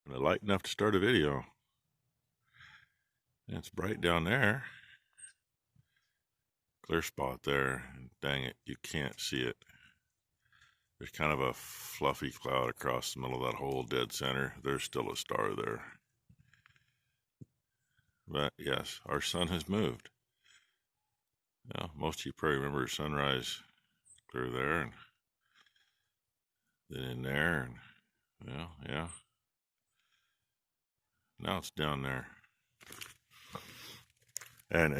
and light enough to start a video. And it's bright down there. Clear spot there. Dang it, you can't see it. There's kind of a fluffy cloud across the middle of that whole dead center. There's still a star there. But yes, our sun has moved. Most of you probably remember sunrise clear there, and then in there, and yeah. Now it's down there. And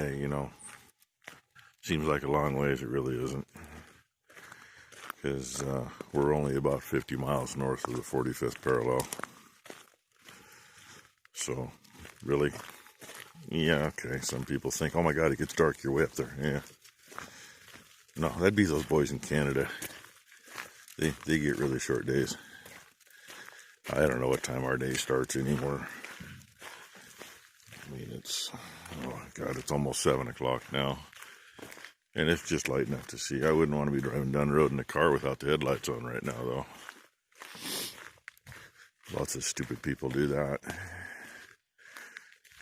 seems like a long ways. It really isn't, because we're only about 50 miles north of the 45th parallel. So, really, yeah, okay. Some people think, oh my God, it gets dark, you're way up there. Yeah. No, that'd be those boys in Canada. They get really short days. I don't know what time our day starts anymore. I mean, oh my God, it's almost 7 o'clock now. And it's just light enough to see. I wouldn't want to be driving down the road in a car without the headlights on right now, though. Lots of stupid people do that.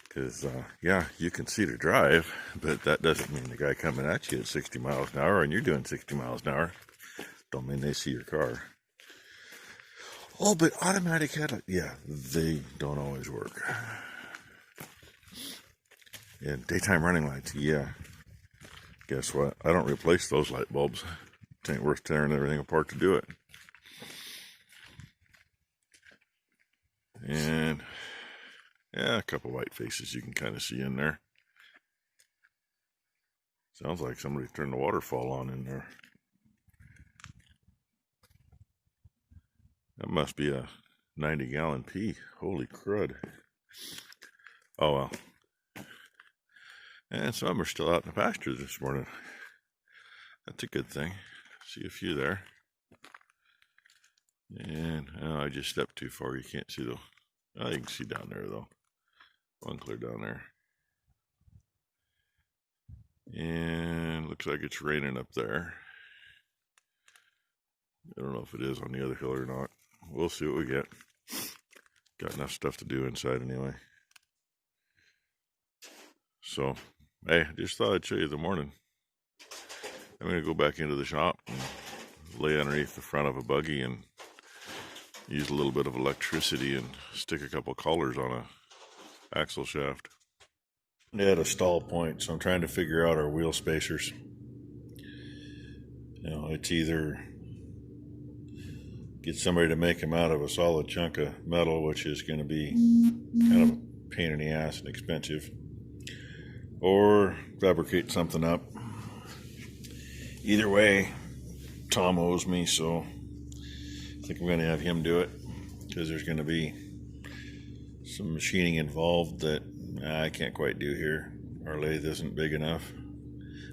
Because, yeah, you can see to drive, but that doesn't mean the guy coming at you at 60 miles an hour and you're doing 60 miles an hour. Don't mean they see your car. Oh, but automatic headlight, yeah, they don't always work. And daytime running lights, yeah. Guess what? I don't replace those light bulbs. It ain't worth tearing everything apart to do it. And yeah, a couple white faces you can kind of see in there. Sounds like somebody turned the waterfall on in there. That must be a 90-gallon pea. Holy crud. Oh well. And some are still out in the pasture this morning. That's a good thing. See a few there. And I just stepped too far. You can't see though. Oh, you can see down there though. One clear down there. And looks like it's raining up there. I don't know if it is on the other hill or not. We'll see what we get. Got enough stuff to do inside anyway. So, hey, just thought I'd show you the morning. I'm going to go back into the shop and lay underneath the front of a buggy and use a little bit of electricity and stick a couple collars on a axle shaft. At a stall point, so I'm trying to figure out our wheel spacers. It's either get somebody to make them out of a solid chunk of metal, which is going to be kind of a pain in the ass and expensive, or fabricate something up. Either way, Tom owes me, so I think I'm going to have him do it, because there's going to be some machining involved that I can't quite do here. Our lathe isn't big enough.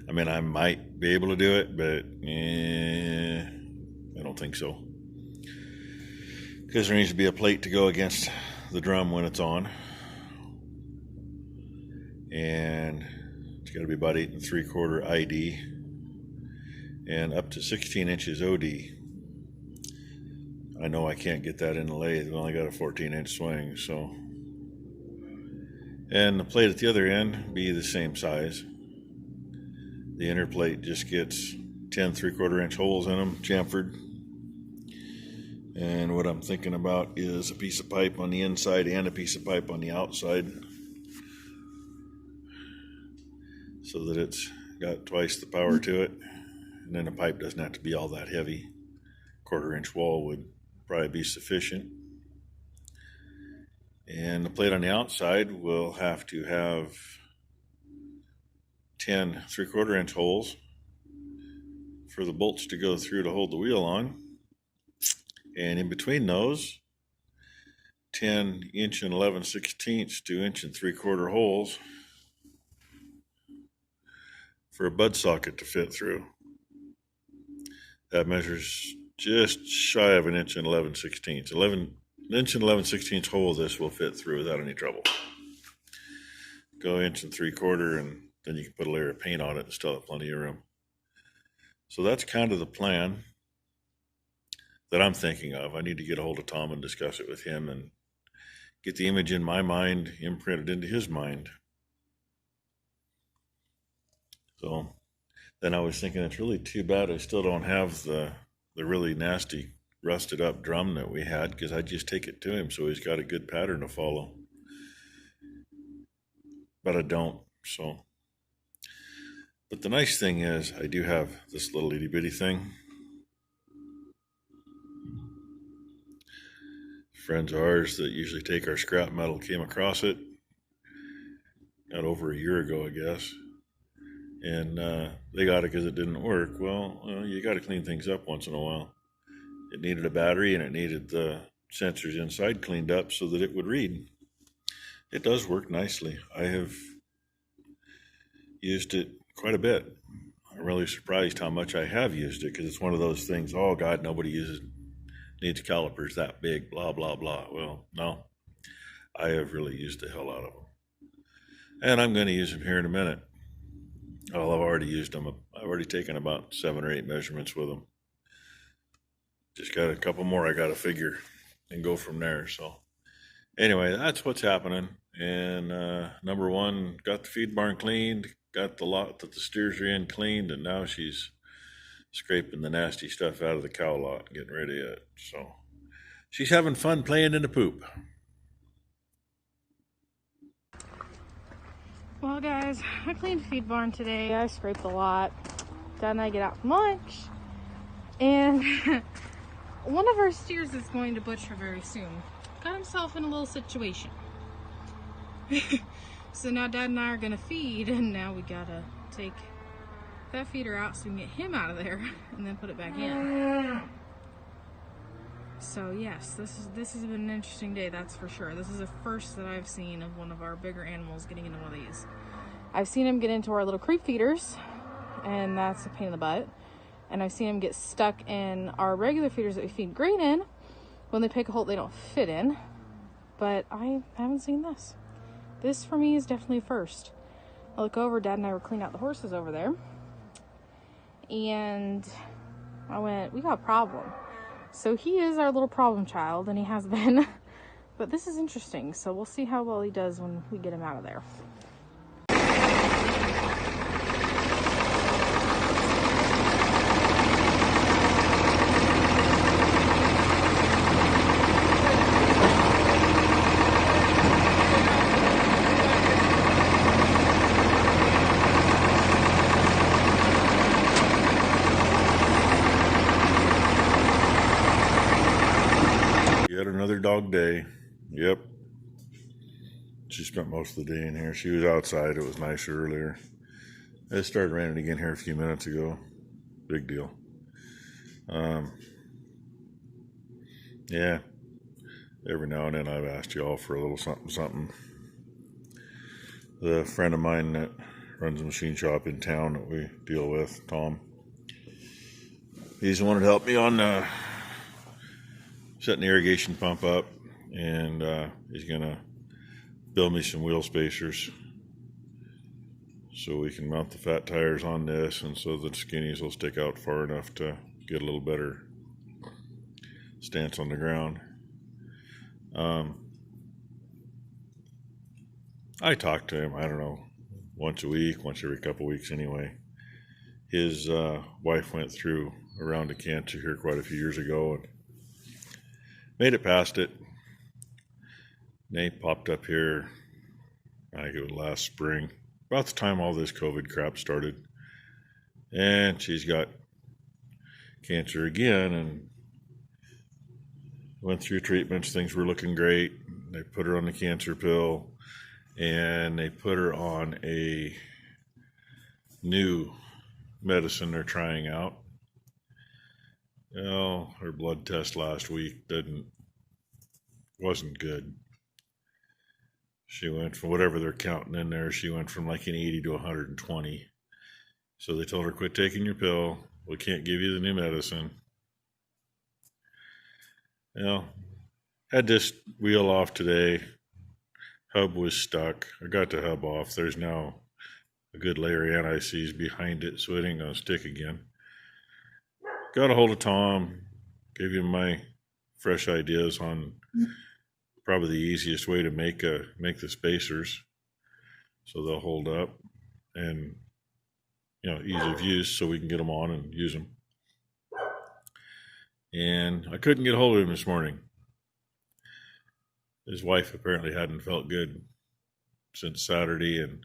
I mean, I might be able to do it, but I don't think so. Because there needs to be a plate to go against the drum when it's on. And it's got to be about 8 3/4 ID and up to 16 inches OD. I know I can't get that in the lathe. We've only got a 14-inch swing, so. And the plate at the other end be the same size. The inner plate just gets 10 3/4-inch holes in them, chamfered. And what I'm thinking about is a piece of pipe on the inside and a piece of pipe on the outside, so that it's got twice the power to it. And then the pipe doesn't have to be all that heavy. 1/4-inch wall would probably be sufficient. And the plate on the outside will have to have 10 3/4-inch holes for the bolts to go through to hold the wheel on. And in between those, 10 inch and 11/16 to 1 3/4 holes for a bud socket to fit through. That measures just shy of 1 inch and 11/16. 1 inch and 11/16 hole this will fit through without any trouble. Go 1 3/4, and then you can put a layer of paint on it and still have plenty of room. So that's kind of the plan that I'm thinking of. I need to get a hold of Tom and discuss it with him and get the image in my mind imprinted into his mind. So then I was thinking, it's really too bad I still don't have the really nasty rusted up drum that we had, because I just take it to him so he's got a good pattern to follow. But I don't. So, but the nice thing is I do have this little itty bitty thing. Friends of ours that usually take our scrap metal came across it not over a year ago, I guess, and they got it because it didn't work. Well, you got to clean things up once in a while. It needed a battery and it needed the sensors inside cleaned up so that it would read. It does work nicely. I have used it quite a bit. I'm really surprised how much I have used it, because it's one of those things, oh God, nobody needs calipers that big, blah, blah, blah. Well, no, I have really used the hell out of them. And I'm going to use them here in a minute. Well, I've already used them. I've already taken about 7 or 8 measurements with them. Just got a couple more I got to figure and go from there. So anyway, that's what's happening. And number one, got the feed barn cleaned, got the lot that the steers are in cleaned, and now she's scraping the nasty stuff out of the cow lot, getting rid of it. So she's having fun playing in the poop. Well, guys, I cleaned the feed barn today. I scraped the lot. Dad and I get out from lunch, and one of our steers is going to butcher very soon. Got himself in a little situation. So now Dad and I are gonna feed, and now we gotta take that feeder out so we can get him out of there and then put it back in. So yes, this has been an interesting day, that's for sure. This is the first that I've seen of one of our bigger animals getting into one of these. I've seen him get into our little creep feeders, and that's a pain in the butt. And I've seen him get stuck in our regular feeders that we feed grain in. When they pick a hole they don't fit in. But I haven't seen this. This for me is definitely a first. I look over, Dad and I were cleaning out the horses over there. And I went, we got a problem. So he is our little problem child, and he has been. But this is interesting, so we'll see how well he does when we get him out of there. Yet another dog day. Yep. She spent most of the day in here. She was outside. It was nicer earlier. It started raining again here a few minutes ago. Big deal. Yeah. Every now and then I've asked you all for a little something. The friend of mine that runs a machine shop in town that we deal with, Tom, he's the one that helped me on setting the irrigation pump up, and he's gonna build me some wheel spacers so we can mount the fat tires on this, and so the skinnies will stick out far enough to get a little better stance on the ground. I talk to him, I don't know, once a week, once every couple weeks anyway. His wife went through a round of cancer here quite a few years ago and made it past it. Nate popped up here, I think it was last spring, about the time all this COVID crap started. And she's got cancer again and went through treatments. Things were looking great. They put her on the cancer pill, and they put her on a new medicine they're trying out. Well, her blood test last week wasn't good. She went from whatever they're counting in there, she went from like an 80 to 120. So they told her, quit taking your pill. We can't give you the new medicine. Had this wheel off today. Hub was stuck. I got the hub off. There's now a good layer of anti-seize behind it, so it ain't gonna stick again. Got a hold of Tom, gave him my fresh ideas on probably the easiest way to make the spacers so they'll hold up, and ease of use so we can get them on and use them. And I couldn't get a hold of him this morning. His wife apparently hadn't felt good since Saturday, and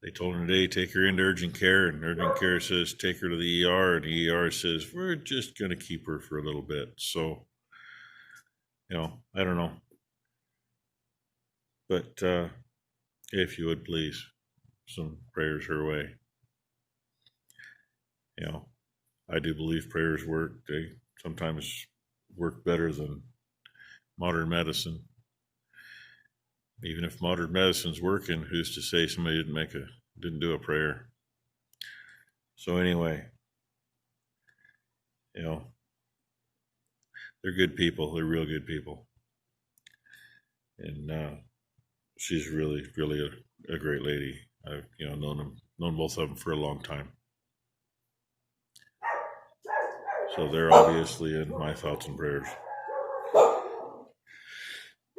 they told him today, take her into urgent care, and urgent care says take her to the ER, and the ER says we're just going to keep her for a little bit. So, I don't know. But if you would please, some prayers her way. I do believe prayers work. They sometimes work better than modern medicine. Even if modern medicine's working, who's to say somebody didn't do a prayer? So anyway, they're good people. They're real good people. And she's really, really a great lady. I've, known both of them for a long time. So they're obviously in my thoughts and prayers.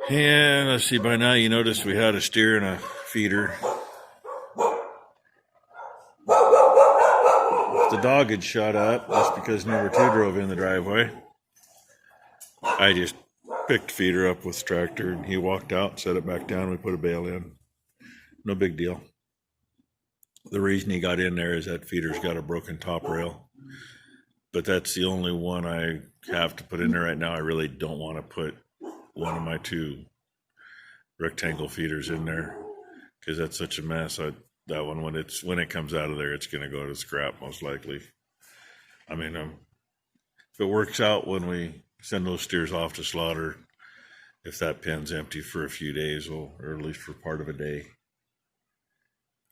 And let's see, by now you noticed we had a steer and a feeder. If the dog had shut up just because number 2 drove in the driveway, I just picked feeder up with the tractor, and he walked out, set it back down, we put a bale in. No big deal. The reason he got in there is that feeder's got a broken top rail. But that's the only one I have to put in there right now. I really don't want to put one of my 2 rectangle feeders in there because that's such a mess. That one, when it comes out of there, it's going to go to scrap most likely. I mean, if it works out when we send those steers off to slaughter, if that pen's empty for a few days, or at least for part of a day,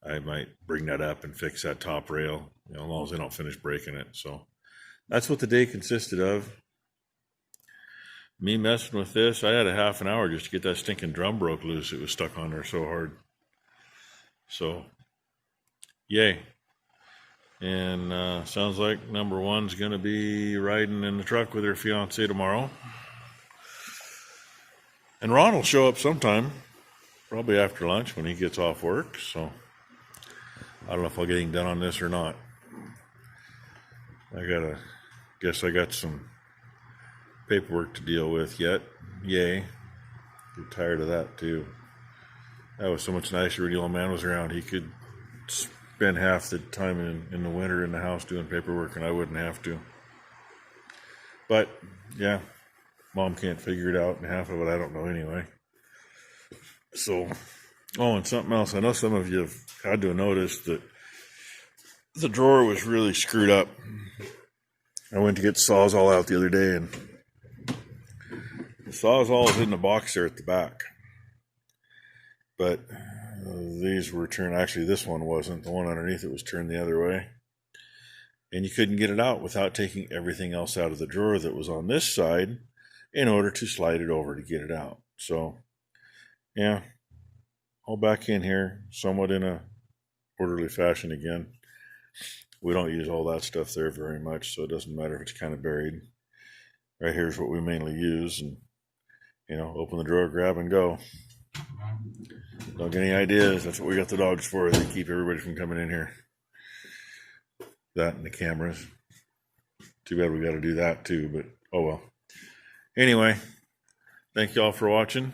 I might bring that up and fix that top rail, as long as they don't finish breaking it. So that's what the day consisted of. Me messing with this, I had a half an hour just to get that stinking drum broke loose. It was stuck on there so hard. So, yay. And sounds like number 1's going to be riding in the truck with her fiance tomorrow. And Ron will show up sometime, probably after lunch when he gets off work. So, I don't know if I'll get anything done on this or not. Guess I got some paperwork to deal with yet. Yay. Get tired of that too. That was so much nicer when the old man was around. He could spend half the time in the winter in the house doing paperwork, and I wouldn't have to. But yeah, Mom can't figure it out, and half of it I don't know anyway. So, and something else. I know some of you have had to notice that the drawer was really screwed up. I went to get the Sawzall out the other day, and the Sawzall is in the box there at the back. But these were turned, actually this one wasn't. The one underneath it was turned the other way. And you couldn't get it out without taking everything else out of the drawer that was on this side in order to slide it over to get it out. So, yeah, all back in here, somewhat in a orderly fashion again. We don't use all that stuff there very much, so it doesn't matter if it's kind of buried. Right here's what we mainly use, and open the drawer, grab and go. Don't get any ideas. That's what we got the dogs for. They keep everybody from coming in here. That and the cameras. Too bad we got to do that too, but oh well. Anyway, thank y'all for watching.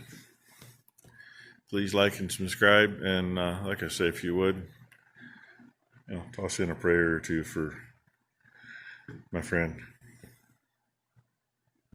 Please like and subscribe, and like I say, if you would, toss in a prayer or two for my friend.